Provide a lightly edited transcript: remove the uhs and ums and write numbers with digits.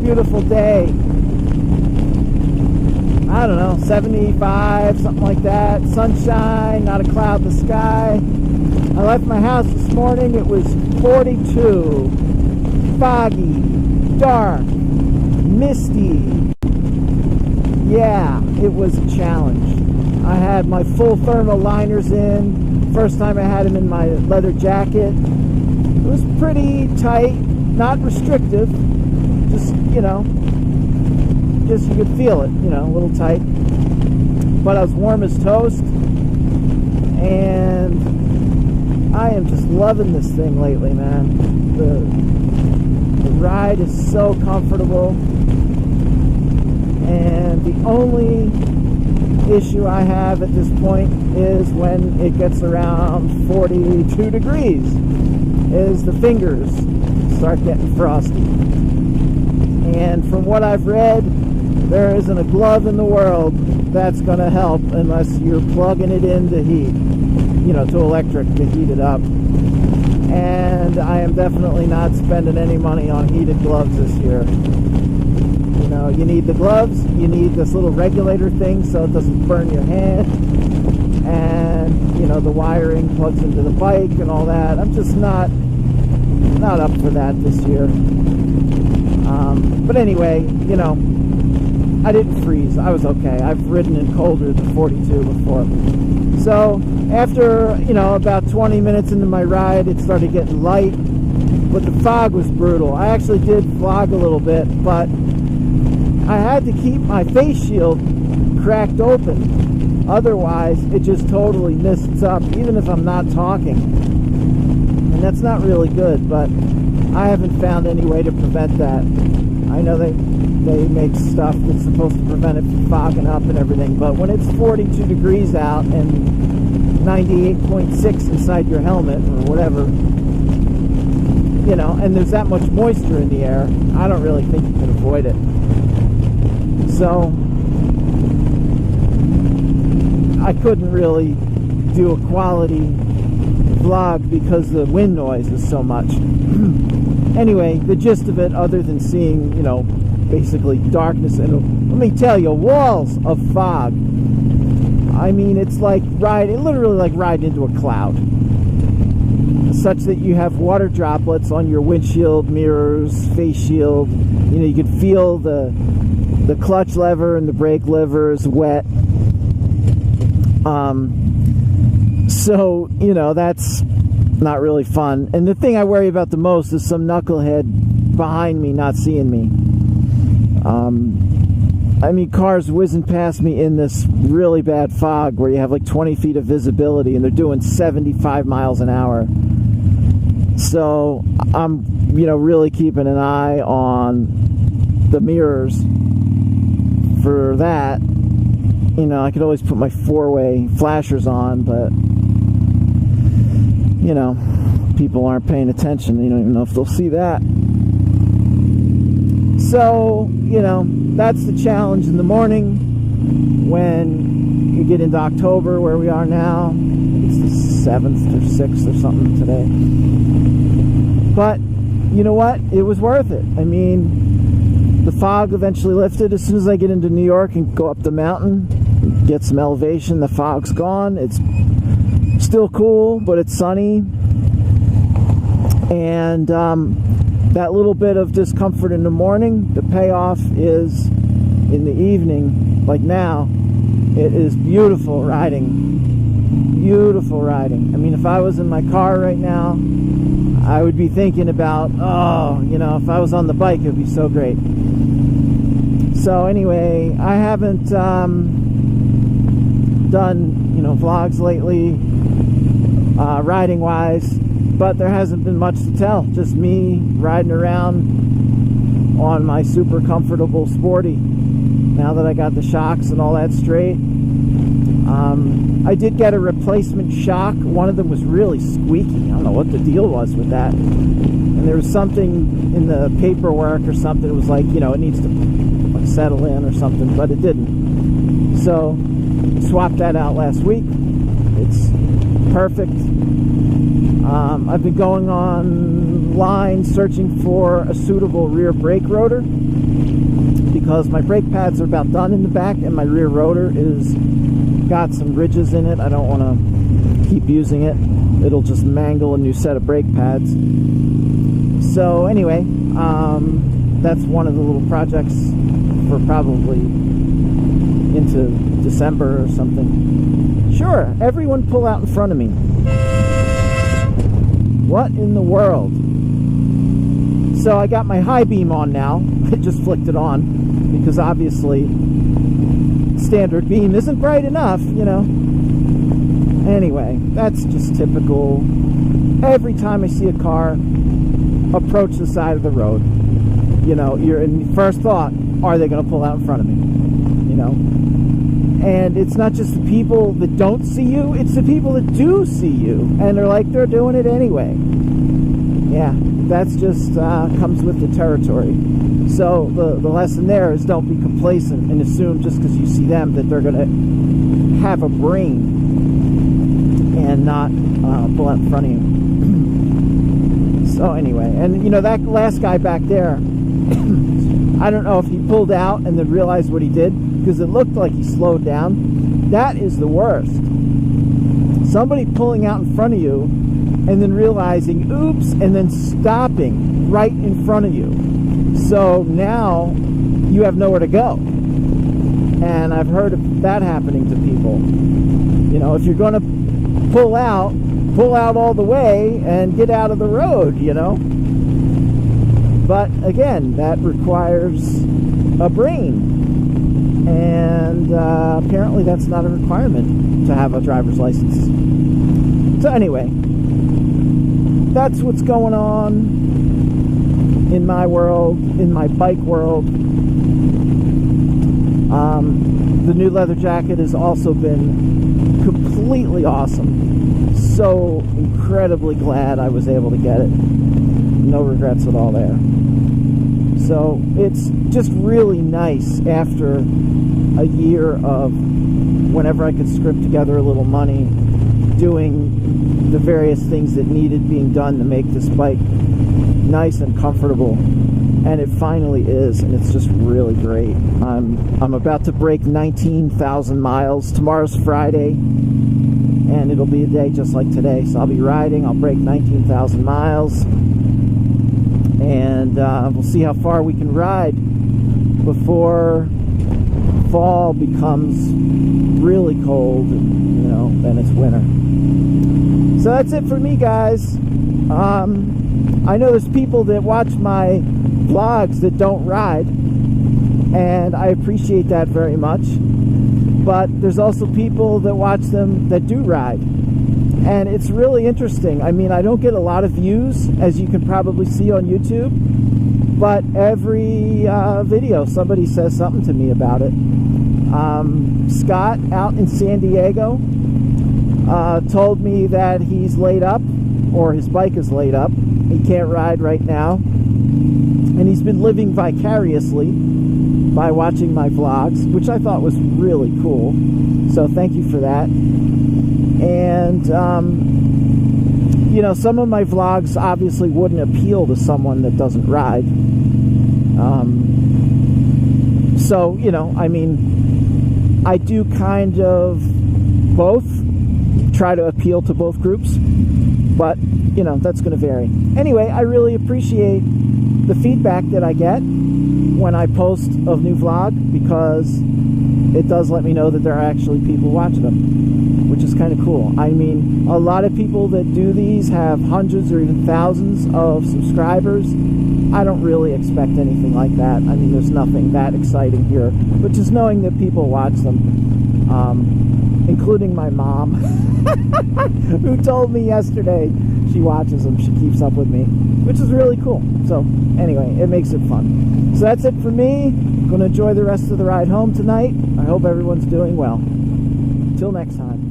beautiful day. I don't know, 75, something like that. Sunshine, not a cloud in the sky. I left my house this morning. It was 42, foggy, dark, misty. Yeah, it was a challenge. I had my full thermal liners in. First time I had them in my leather jacket. It was pretty tight, not restrictive, just, you know, just you could feel it, you know, a little tight. But I was warm as toast, and I am just loving this thing lately, man. The ride is so comfortable, and the only issue I have at this point is when it gets around 42 degrees, is the fingers start getting frosty. And from what I've read, there isn't a glove in the world that's going to help unless you're plugging it into heat, you know, to electric to heat it up. And I am definitely not spending any money on heated gloves this year. You know, you need the gloves, you need this little regulator thing so it doesn't burn your hand, and, you know, the wiring plugs into the bike and all that. I'm just not up for that this year. But anyway, you know, I didn't freeze. I was okay. I've ridden in colder than 42 before. So after, you know, about 20 minutes into my ride, it started getting light, but the fog was brutal. I actually did vlog a little bit, but I had to keep my face shield cracked open. Otherwise, it just totally mists up, even if I'm not talking. And that's not really good, but I haven't found any way to prevent that. I know they make stuff that's supposed to prevent it from fogging up and everything, but when it's 42 degrees out and 98.6 inside your helmet or whatever, you know, and there's that much moisture in the air, I don't really think you can avoid it. So I couldn't really do a quality vlog because the wind noise is so much. Anyway, the gist of it, other than seeing, you know, basically darkness, and let me tell you, walls of fog. I mean, it's like literally like riding into a cloud, such that you have water droplets on your windshield, mirrors, face shield. You know, you could feel the clutch lever and the brake lever is wet. So, you know, that's not really fun. And the thing I worry about the most is some knucklehead behind me not seeing me. I mean, cars whizzing past me in this really bad fog where you have like 20 feet of visibility and they're doing 75 miles an hour. So I'm, you know, really keeping an eye on the mirrors for that. You know, I could always put my four-way flashers on, but, you know, people aren't paying attention. You don't even know if they'll see that. So, you know, that's the challenge in the morning when you get into October, where we are now. It's the 7th or 6th or something today. But, you know what? It was worth it. I mean, the fog eventually lifted. As soon as I get into New York and go up the mountain, get some elevation, the fog's gone. It's still cool, but it's sunny. And that little bit of discomfort in the morning, the payoff is in the evening, like now. It is beautiful riding. Beautiful riding. I mean, if I was in my car right now, I would be thinking about, oh, you know, if I was on the bike, it would be so great. So anyway, I haven't done, you know, vlogs lately, riding wise, but there hasn't been much to tell. Just me riding around on my super comfortable Sporty now that I got the shocks and all that straight. I did get a replacement shock. One of them was really squeaky. I don't know what the deal was with that. And there was something in the paperwork or something. It was like, you know, it needs to like settle in or something, but it didn't. So swapped that out last week. It's perfect. I've been going online searching for a suitable rear brake rotor. because my brake pads are about done in the back, and my rear rotor is got some ridges in it. I don't want to keep using it. It'll just mangle a new set of brake pads. So anyway, that's one of the little projects for probably into December or something. Sure, everyone pull out in front of me. What in the world? So I got my high beam on now. I just flicked it on because obviously standard beam isn't bright enough, you know. Anyway, that's just typical. Every time I see a car approach the side of the road, you know, you're in the first thought, are they going to pull out in front of me? You know? And it's not just the people that don't see you, it's the people that do see you, and they're doing it anyway. Yeah, that's just comes with the territory. So the lesson there is don't be complacent and assume just because you see them that they're going to have a brain and not pull out in front of you. So anyway, and you know, that last guy back there, I don't know if he pulled out and then realized what he did, because it looked like he slowed down. That is the worst. Somebody pulling out in front of you and then realizing, oops, and then stopping right in front of you. So now you have nowhere to go. And I've heard of that happening to people. You know, if you're going to pull out all the way and get out of the road, you know. But again, that requires a brain. And apparently that's not a requirement to have a driver's license. So anyway, that's what's going on in my world, in my bike world. The new leather jacket has also been completely awesome. So incredibly glad I was able to get it. No regrets at all there. So it's just really nice after a year of whenever I could scrimp together a little money, doing the various things that needed being done to make this bike nice and comfortable. And it finally is, and it's just really great. I'm about to break 19,000 miles. Tomorrow's Friday, and it'll be a day just like today. So I'll be riding, I'll break 19,000 miles. And we'll see how far we can ride before fall becomes really cold, you know, then it's winter. So that's it for me, guys. I know there's people that watch my vlogs that don't ride, and I appreciate that very much. But there's also people that watch them that do ride. And it's really interesting. I mean, I don't get a lot of views, as you can probably see on YouTube, but every video somebody says something to me about it. Scott out in San Diego told me that he's laid up, or his bike is laid up. He can't ride right now. And he's been living vicariously by watching my vlogs, which I thought was really cool. So thank you for that. And, you know, some of my vlogs obviously wouldn't appeal to someone that doesn't ride. So, you know, I mean, I do kind of both, try to appeal to both groups, but, you know, that's going to vary. Anyway, I really appreciate the feedback that I get when I post a new vlog, because it does let me know that there are actually people watching them, which is kind of cool. I mean, a lot of people that do these have hundreds or even thousands of subscribers. I don't really expect anything like that. I mean, there's nothing that exciting here, but just knowing that people watch them, including my mom, who told me yesterday she watches them, she keeps up with me, which is really cool. So anyway, it makes it fun. So that's it for me. I'm going to enjoy the rest of the ride home tonight. I hope everyone's doing well. Till next time.